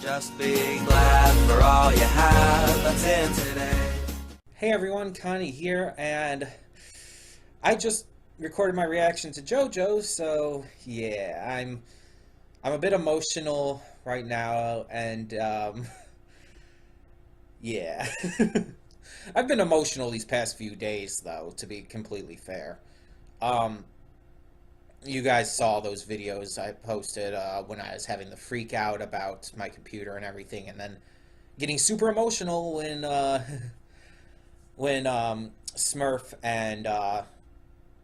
Just be glad for all you have that's in today. Hey everyone, Connie here, and I just recorded my reaction to JoJo, so yeah, I'm a bit emotional right now, and yeah. I've been emotional these past few days, though, to be completely fair. Um, you guys saw those videos I posted when I was having the freak out about my computer and everything, and then getting super emotional when Smurf and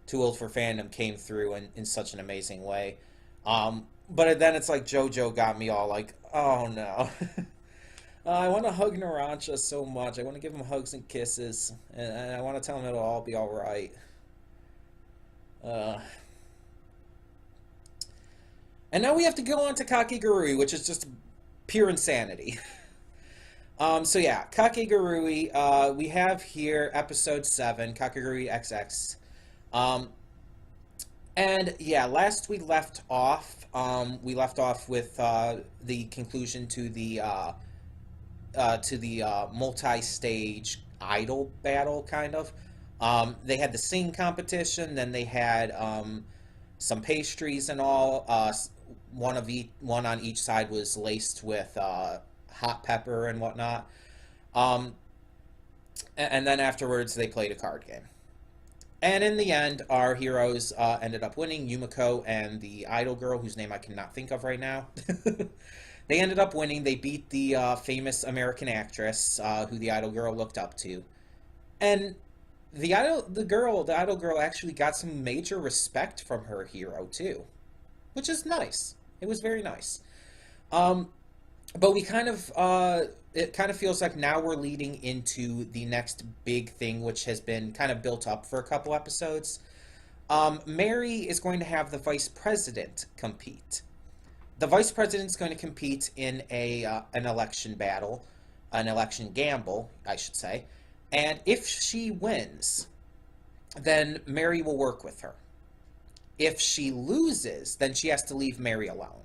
Too Old for Fandom came through in such an amazing way. But then it's like JoJo got me all like, oh no. I want to hug Narancia so much. I want to give him hugs and kisses, and I want to tell him it'll all be all right. Uh, and now we have to go on to Kakegurui, which is just pure insanity. So yeah, Kakegurui, we have here episode 7, Kakegurui XX. Um, and yeah, last we left off with the conclusion to the multi-stage idol battle, kind of. They had the singing competition, then they had some pastries and all. One on each side was laced with hot pepper and whatnot. Um, and then afterwards, they played a card game. And in the end, our heroes ended up winning, Yumiko and the idol girl, whose name I cannot think of right now. They ended up winning. They beat the famous American actress who the idol girl looked up to. And the idol girl actually got some major respect from her hero, too. Which is nice. It was very nice. But it kind of feels like now we're leading into the next big thing, which has been kind of built up for a couple episodes. Mary is going to have the vice president compete. The vice president's going to compete in an election battle, an election gamble, I should say. And if she wins, then Mary will work with her. If she loses, then she has to leave Mary alone.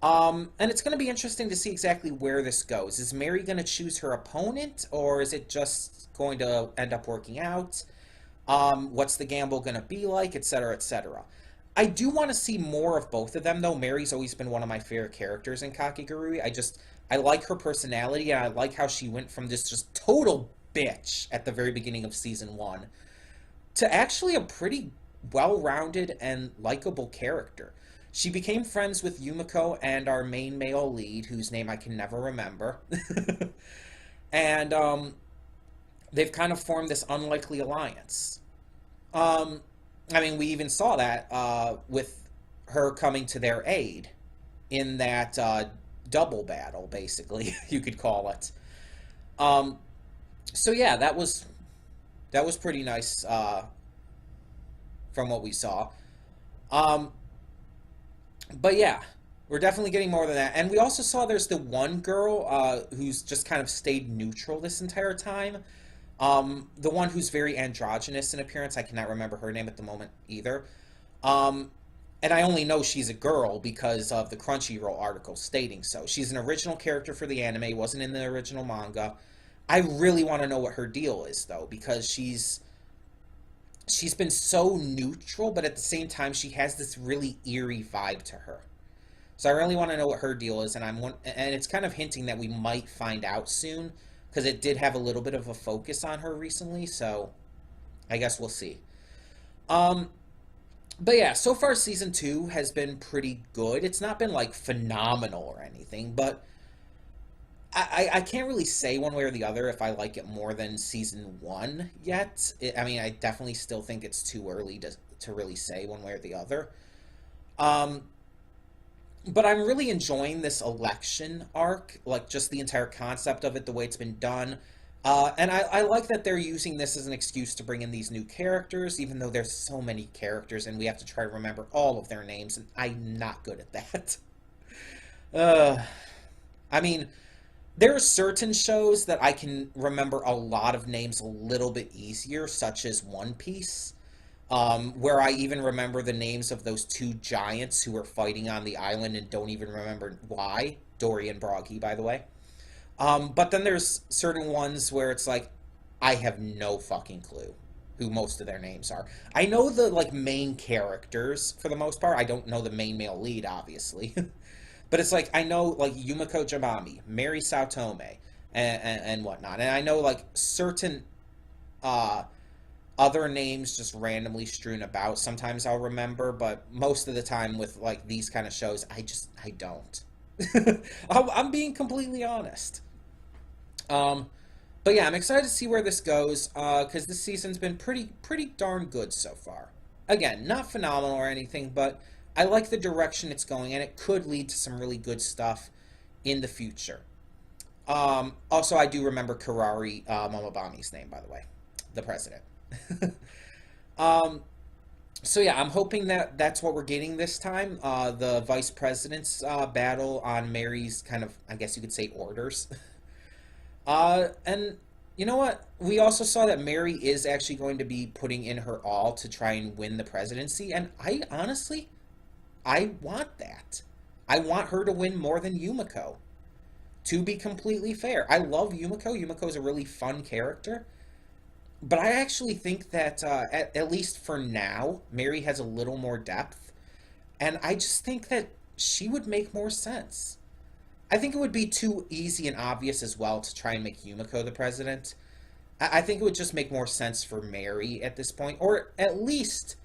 And it's going to be interesting to see exactly where this goes. Is Mary going to choose her opponent, or is it just going to end up working out? What's the gamble going to be like, etc., etc. I do want to see more of both of them, though. Mary's always been one of my favorite characters in Kakegurui. I like her personality, and I like how she went from this just total bitch at the very beginning of Season 1 to actually a pretty well-rounded and likable character. She became friends with Yumiko and our main male lead, whose name I can never remember. And they've kind of formed this unlikely alliance. We even saw that with her coming to their aid in that double battle, basically, you could call it. So yeah, that was pretty nice from what we saw. But yeah, we're definitely getting more than that. And we also saw there's the one girl who's just kind of stayed neutral this entire time. The one who's very androgynous in appearance. I cannot remember her name at the moment either. And I only know she's a girl because of the Crunchyroll article stating so. She's an original character for the anime, wasn't in the original manga. I really want to know what her deal is, though, because she's been so neutral, but at the same time, she has this really eerie vibe to her. So I really want to know what her deal is, and it's kind of hinting that we might find out soon, because it did have a little bit of a focus on her recently, so I guess we'll see. But yeah, so far Season 2 has been pretty good. It's not been, like, phenomenal or anything, but I can't really say one way or the other if I like it more than Season 1 yet. I definitely still think it's too early to really say one way or the other. But I'm really enjoying this election arc, like just the entire concept of it, the way it's been done. And I like that they're using this as an excuse to bring in these new characters, even though there's so many characters and we have to try to remember all of their names, and I'm not good at that. I mean... There are certain shows that I can remember a lot of names a little bit easier, such as One Piece, where I even remember the names of those two giants who were fighting on the island and don't even remember why. Dory and Broggy, by the way. But then there's certain ones where it's like, I have no fucking clue who most of their names are. I know the like main characters for the most part. I don't know the main male lead, obviously. But it's like I know like Yumiko Jamami, Mary Saotome, and whatnot. And I know like certain uh, other names just randomly strewn about. Sometimes I'll remember, but most of the time with like these kind of shows, I don't. I'm being completely honest. Um, but yeah, I'm excited to see where this goes because this season's been pretty darn good so far. Again, not phenomenal or anything, but I like the direction it's going, and it could lead to some really good stuff in the future. Also, I do remember Karari Momobami's name, by the way, the president. um, so yeah, I'm hoping that that's what we're getting this time. The vice president's battle on Mary's kind of, I guess you could say, orders. And you know what? We also saw that Mary is actually going to be putting in her all to try and win the presidency, and I honestly, I want that. I want her to win more than Yumiko. To be completely fair, I love Yumiko. Yumiko's a really fun character. But I actually think that, at least for now, Mary has a little more depth. And I just think that she would make more sense. I think it would be too easy and obvious as well to try and make Yumiko the president. I think it would just make more sense for Mary at this point, or at least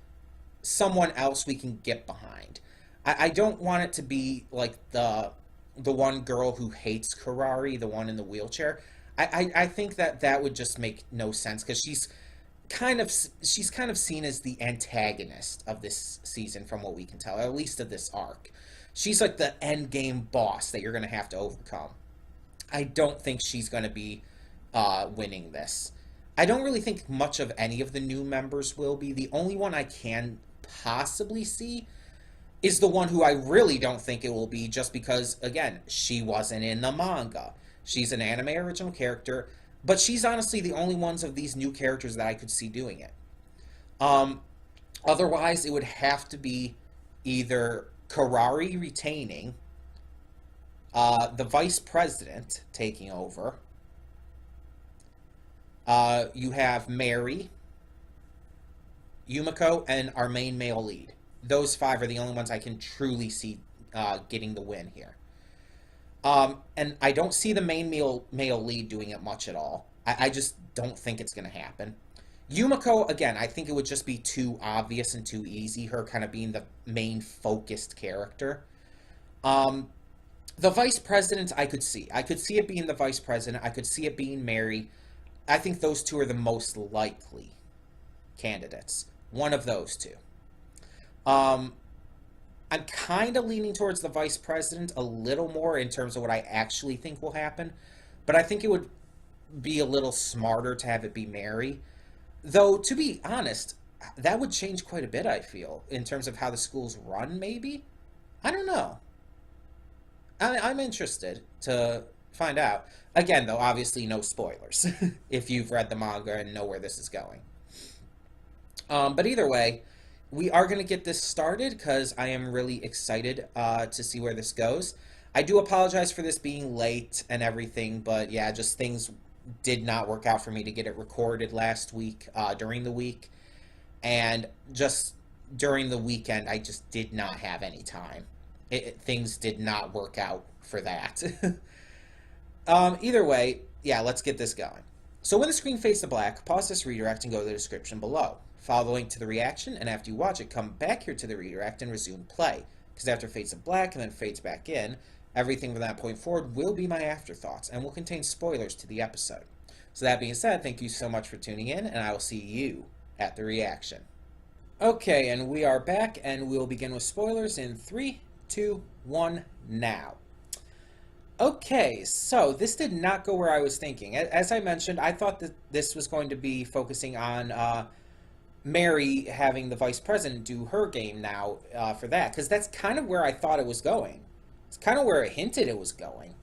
someone else we can get behind. I don't want it to be like the one girl who hates Karari, the one in the wheelchair. I think that that would just make no sense because she's kind of seen as the antagonist of this season from what we can tell, or at least of this arc. She's like the end game boss that you're going to have to overcome. I don't think she's going to be winning this. I don't really think much of any of the new members will be. The only one I can possibly see is the one who I really don't think it will be just because, again, she wasn't in the manga. She's an anime original character, but she's honestly the only ones of these new characters that I could see doing it. Um, Otherwise, it would have to be either Karari retaining, the vice president taking over. You have Mary, Yumiko, and our main male lead. Those five are the only ones I can truly see getting the win here. And I don't see the main male lead doing it much at all. I just don't think it's going to happen. Yumiko, again, I think it would just be too obvious and too easy, her kind of being the main focused character. The vice president, I could see. I could see it being the vice president. I could see it being Mary. I think those two are the most likely candidates. One of those two. I'm kind of leaning towards the vice president a little more in terms of what I actually think will happen, but I think it would be a little smarter to have it be Mary. Though, to be honest, that would change quite a bit, I feel, in terms of how the schools run, maybe? I don't know. I'm interested to find out. Again, though, obviously no spoilers, if you've read the manga and know where this is going. But either way, we are going to get this started because I am really excited to see where this goes. I do apologize for this being late and everything, but yeah, just things did not work out for me to get it recorded last week during the week. And just during the weekend, I just did not have any time. Things did not work out for that. Either way, yeah, let's get this going. So when the screen fades to black, pause this redirect and go to the description below. Follow the link to the reaction, and after you watch it, come back here to the redirect and resume play. Because after it fades to black and then fades back in, everything from that point forward will be my afterthoughts and will contain spoilers to the episode. So that being said, thank you so much for tuning in, and I will see you at the reaction. Okay, and we are back, and we'll begin with spoilers in 3, 2, 1, now. Okay, so this did not go where I was thinking. As I mentioned, I thought that this was going to be focusing on Mary having the vice president do her game now for that, because that's kind of where I thought it was going. It's kind of where it hinted it was going.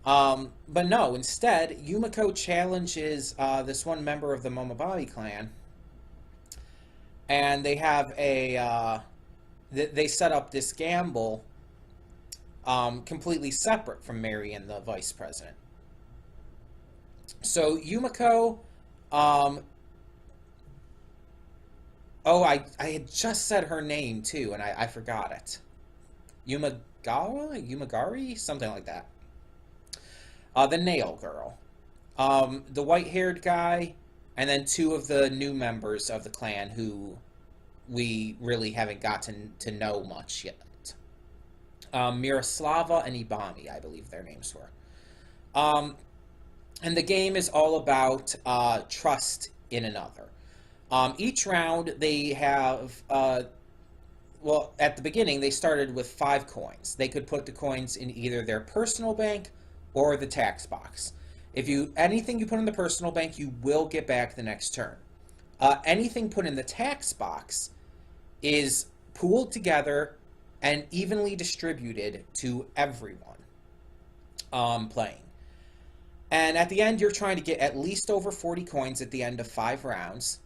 But no, instead, Yumiko challenges this one member of the Momobari clan, and they have they set up this gamble completely separate from Mary and the vice president. So Yumiko, um, oh, I had just said her name too, and I forgot it. Yumagari, something like that. The nail girl, the white-haired guy, and then two of the new members of the clan who we really haven't gotten to know much yet. Miroslava and Ibami, I believe their names were. Um, and the game is all about trust in another. Each round they have, well, at the beginning they started with 5 coins. They could put the coins in either their personal bank or the tax box. If anything you put in the personal bank, you will get back the next turn. Anything put in the tax box is pooled together and evenly distributed to everyone playing. And at the end, you're trying to get at least over 40 coins at the end of 5 rounds.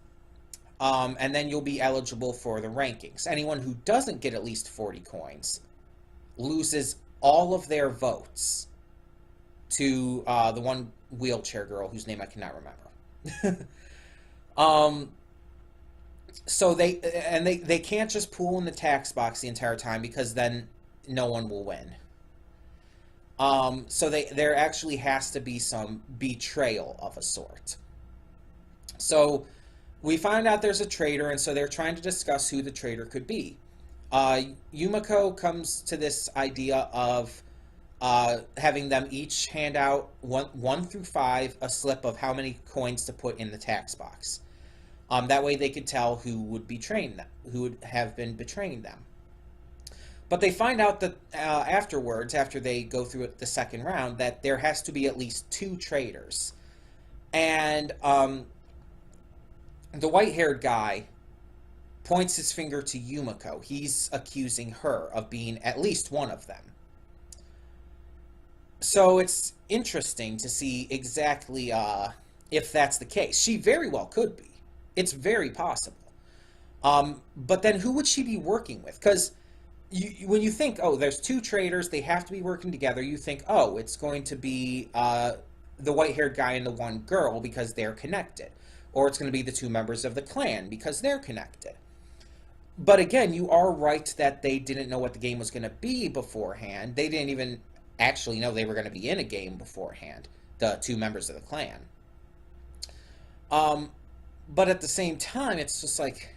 And then you'll be eligible for the rankings. Anyone who doesn't get at least 40 coins loses all of their votes to the one wheelchair girl whose name I cannot remember. So they can't just pool in the tax box the entire time because then no one will win. So there actually has to be some betrayal of a sort. So we find out there's a traitor, and so they're trying to discuss who the traitor could be. Yumiko comes to this idea of having them each hand out 1 through 5 a slip of how many coins to put in the tax box. That way they could tell who would who would have been betraying them. But they find out that afterwards, after they go through the second round, that there has to be at least 2 traitors. And the white-haired guy points his finger to Yumiko. He's accusing her of being at least one of them. So it's interesting to see exactly if that's the case. She very well could be. It's very possible. But then who would she be working with? Because when you think, oh, there's 2 traitors, they have to be working together, you think, oh, it's going to be the white-haired guy and the one girl because they're connected. Or it's going to be the 2 members of the clan because they're connected. But again, you are right that they didn't know what the game was going to be beforehand. They didn't even actually know they were going to be in a game beforehand, the 2 members of the clan. But at the same time, it's just like,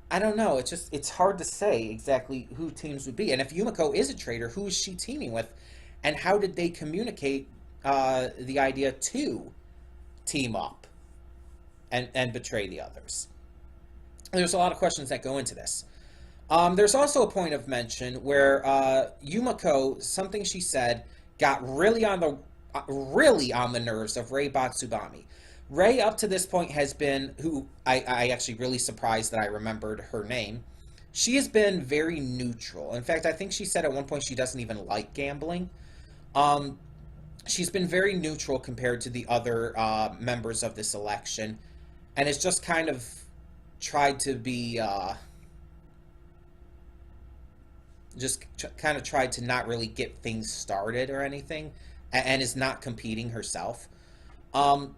I don't know. It's hard to say exactly who teams would be. And if Yumiko is a traitor, who is she teaming with? And how did they communicate the idea to team up and betray the others? There's a lot of questions that go into this. There's also a point of mention where Yumiko, something she said, got really on the nerves of Rei Batsubami. Rei, up to this point, has been, who I actually really surprised that I remembered her name. She has been very neutral. In fact, I think she said at one point she doesn't even like gambling. She's been very neutral compared to the other members of this election, and has just kind of tried to be, tried to not really get things started or anything, and is not competing herself. And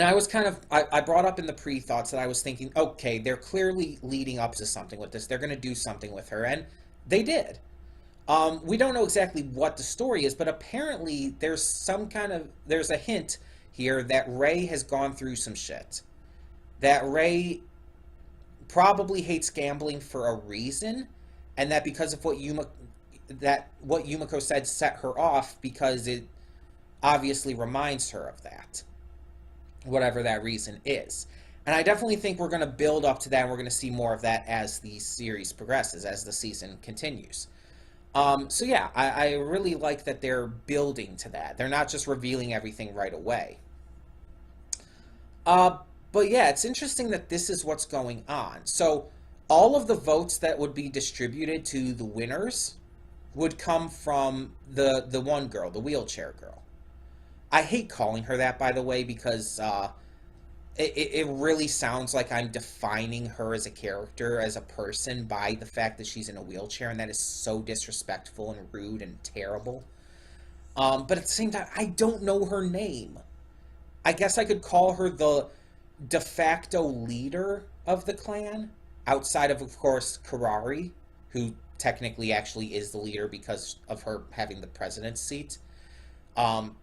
I was I brought up in the pre-thoughts that I was thinking, okay, they're clearly leading up to something with this. They're going to do something with her, and they did. We don't know exactly what the story is, but apparently there's a hint here that Rei has gone through some shit. That Rei probably hates gambling for a reason, and that because of what Yumiko said set her off, because it obviously reminds her of that, whatever that reason is. And I definitely think we're going to build up to that, and we're going to see more of that as the series progresses, as the season continues. So yeah, I really like that they're building to that. They're not just revealing everything right away. But yeah, it's interesting that this is what's going on. So all of the votes that would be distributed to the winners would come from the one girl, the wheelchair girl. I hate calling her that, by the way, because it really sounds like I'm defining her as a character, as a person, by the fact that she's in a wheelchair, and that is so disrespectful and rude and terrible. But at the same time, I don't know her name. I guess I could call her the de facto leader of the clan, outside of course, Karari, who technically actually is the leader because of her having the president's seat. Um,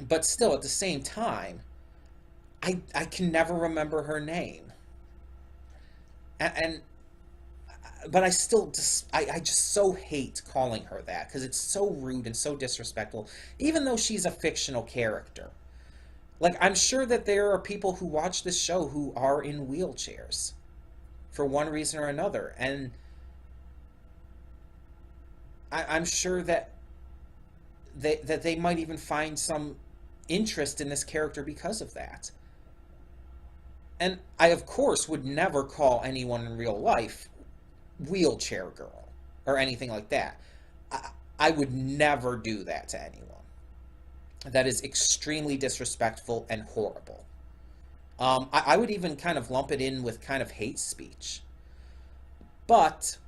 but still, at the same time, I can never remember her name. And but I still just I just so hate calling her that because it's so rude and so disrespectful, even though she's a fictional character. Like, I'm sure that there are people who watch this show who are in wheelchairs for one reason or another, and I'm sure that they might even find some interest in this character because of that. And I, of course, would never call anyone in real life wheelchair girl or anything like that. I, I would never do that to anyone. That is extremely disrespectful and horrible. I would even kind of lump it in with kind of hate speech. But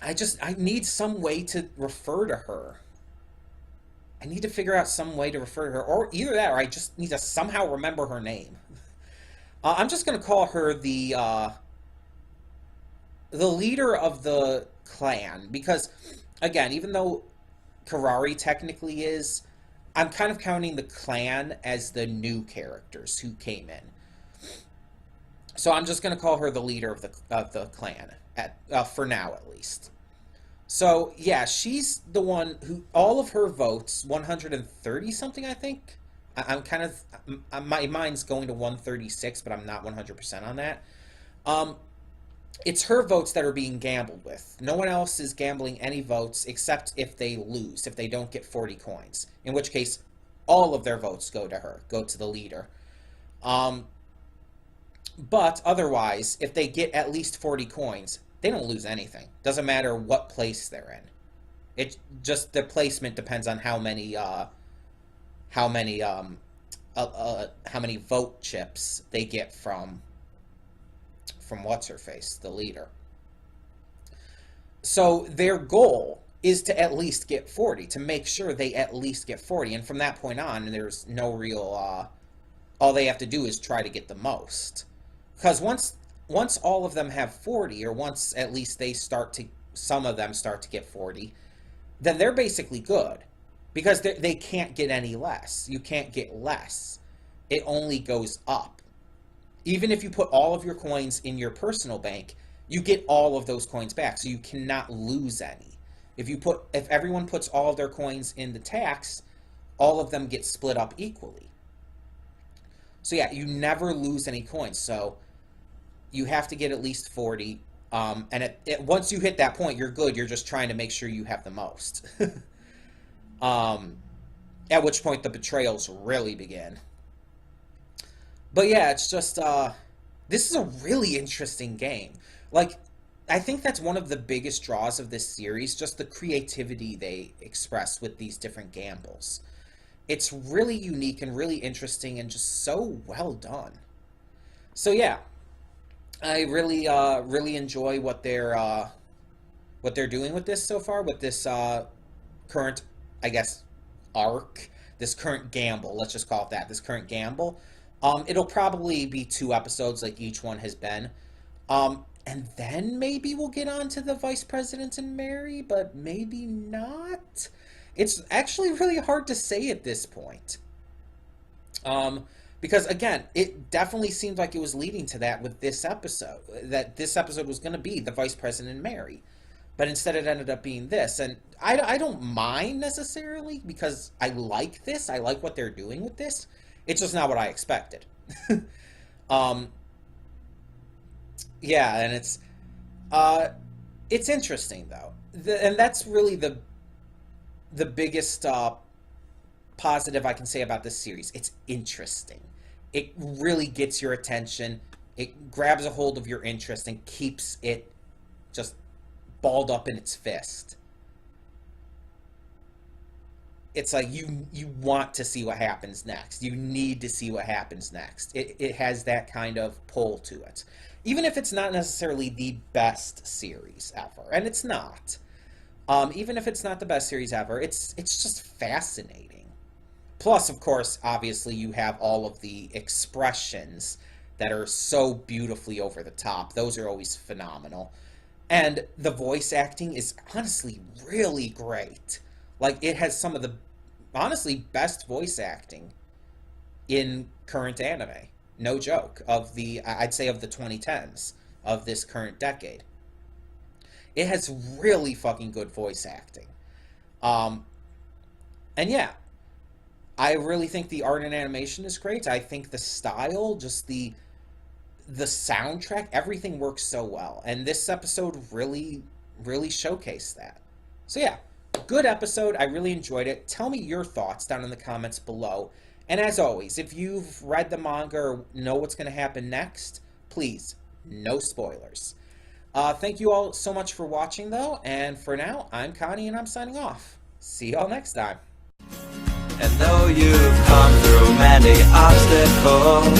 I need some way to refer to her. I need to figure out some way to refer to her, or either that, or I just need to somehow remember her name. I'm just gonna call her the leader of the clan because, again, even though Karari technically is, I'm kind of counting the clan as the new characters who came in. So I'm just going to call her the leader of the clan for now at least. So yeah, she's the one who all of her votes, 130 something, I think. I'm kind of my mind's going to 136, but I'm not 100% on that. Um, it's her votes that are being gambled with. No one else is gambling any votes except if they lose, if they don't get 40 coins. In which case, all of their votes go to her, go to the leader. Um, but otherwise, if they get at least 40 coins, they don't lose anything. Doesn't matter what place they're in. It just the placement depends on how many how many vote chips they get from what's her face, the leader. So their goal is to at least get 40, to make sure they at least get 40. And from that point on, there's no real all they have to do is try to get the most. Because once all of them have 40, or once at least some of them start to get 40, then they're basically good. Because they can't get any less. You can't get less. It only goes up. Even if you put all of your coins in your personal bank, you get all of those coins back, so you cannot lose any. If everyone puts all of their coins in the tax, all of them get split up equally. So yeah, you never lose any coins. So you have to get at least 40. And once you hit that point, you're good. You're just trying to make sure you have the most. At which point the betrayals really begin. But yeah, it's just, this is a really interesting game. Like, I think that's one of the biggest draws of this series, just the creativity they express with these different gambles. It's really unique and really interesting and just so well done. So yeah, I really enjoy what they're doing with this so far, with this current, I guess, arc, this current gamble. Let's just call it that. This current gamble. It'll probably be 2 episodes, like each one has been. And then maybe we'll get on to the Vice President and Mary, but maybe not. It's actually really hard to say at this point. Because again, it definitely seemed like it was leading to that with this episode. That this episode was going to be the Vice President and Mary. But instead it ended up being this. And I don't mind necessarily, because I like this. I like what they're doing with this. It's just not what I expected. Yeah, and it's interesting though, and that's really the biggest positive I can say about this series. It's interesting. It really gets your attention. It grabs a hold of your interest and keeps it just balled up in its fist. it's like you want to see what happens next. You need to see what happens next. It has that kind of pull to it. Even if it's not necessarily the best series ever, and it's not. Even if it's not the best series ever, it's just fascinating. Plus, of course, obviously you have all of the expressions that are so beautifully over the top. Those are always phenomenal. And the voice acting is honestly really great. Like, it has some of the, honestly, best voice acting in current anime. No joke. I'd say of the 2010s, of this current decade. It has really fucking good voice acting. Um, and yeah, I really think the art and animation is great. I think the style, just the soundtrack, everything works so well. And this episode really, really showcased that. So yeah, good episode. I really enjoyed it. Tell me your thoughts down in the comments below. And as always, if you've read the manga or know what's going to happen next, please, no spoilers. Thank you all so much for watching, though. And for now, I'm Connie, and I'm signing off. See y'all next time. And though you've come through many obstacles,